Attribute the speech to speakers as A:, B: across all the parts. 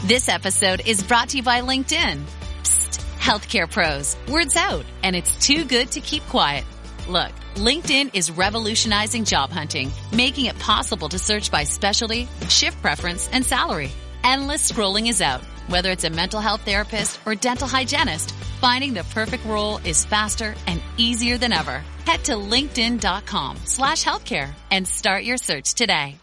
A: This episode is brought to you by LinkedIn. Psst, healthcare pros, word's out, and it's too good to keep quiet. Look, LinkedIn is revolutionizing job hunting, making it possible to search by specialty, shift preference, and salary. Endless scrolling is out. Whether it's a mental health therapist or dental hygienist, finding the perfect role is faster and easier than ever. Head to linkedin.com/healthcare and start your search today.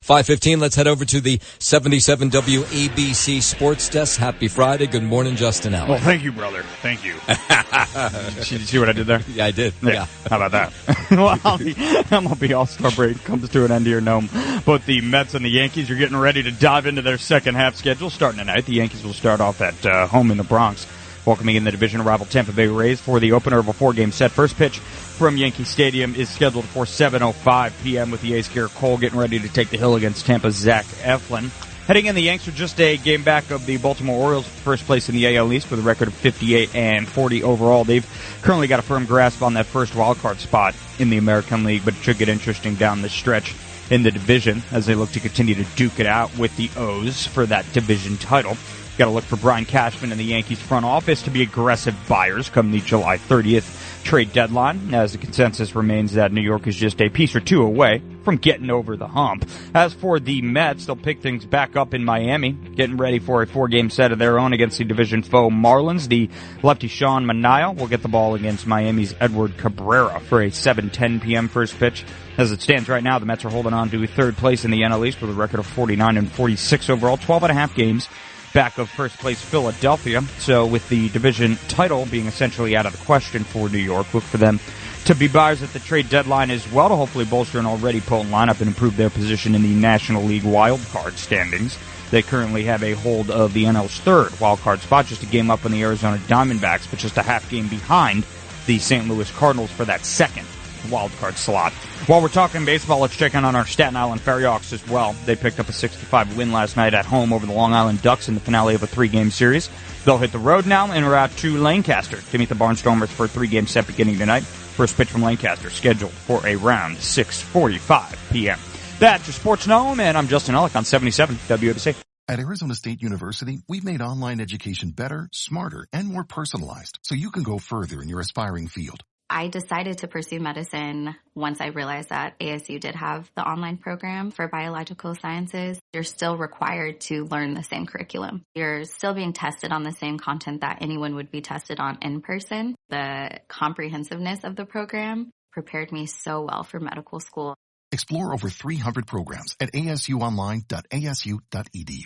B: 5:15, let's head over to the 77 WABC Sports Desk. Happy Friday. Good morning, Justin Allen.
C: Well, thank you, brother. Thank you. Did you see what I did there?
B: Yeah, I did.
C: Yeah. How about that? Well, MLB All-Star break comes to an end here. Both the Mets and the Yankees are getting ready to dive into their second half schedule starting tonight. The Yankees will start off at home in the Bronx, welcoming in the division rival Tampa Bay Rays for the opener of a 4-game set. First pitch from Yankee Stadium is scheduled for 7:05 p.m. with the A's Garrett Cole getting ready to take the hill against Tampa's Zach Eflin. Heading in, the Yanks are just a game back of the Baltimore Orioles, first place in the AL East with a record of 58-40 overall. They've currently got a firm grasp on that first wildcard spot in the American League, but it should get interesting down the stretch in the division as they look to continue to duke it out with the O's for that division title. Got to look for Brian Cashman and the Yankees front office to be aggressive buyers come the July 30th trade deadline, as the consensus remains that New York is just a piece or two away from getting over the hump. As for the Mets, they'll pick things back up in Miami, getting ready for a 4-game set of their own against the division foe Marlins. The lefty Sean Manaea will get the ball against Miami's Edward Cabrera for a 7:10 p.m. first pitch. As it stands right now, the Mets are holding on to third place in the NL East with a record of 49-46 overall, 12.5 games back of first place Philadelphia. So with the division title being essentially out of the question for New York, look for them to be buyers at the trade deadline as well to hopefully bolster an already potent lineup and improve their position in the National League wildcard standings. They currently have a hold of the NL's third wildcard spot, just a game up on the Arizona Diamondbacks, but just a half game behind the St. Louis Cardinals for that second wildcard slot. While we're talking baseball, let's check in on our Staten Island Ferryhawks as well. They picked up a 6-5 win last night at home over the Long Island Ducks in the finale of a 3-game series. They'll hit the road now and route to Lancaster to meet the Barnstormers for a 3-game set beginning tonight. First pitch from Lancaster scheduled for around 6:45 p.m. That's your Sports Gnome, and I'm Justin Ellick on 77 WABC.
D: At Arizona State University, we've made online education better, smarter, and more personalized so you can go further in your aspiring field.
E: I decided to pursue medicine once I realized that ASU did have the online program for biological sciences. You're still required to learn the same curriculum. You're still being tested on the same content that anyone would be tested on in person. The comprehensiveness of the program prepared me so well for medical school.
D: Explore over 300 programs at asuonline.asu.edu.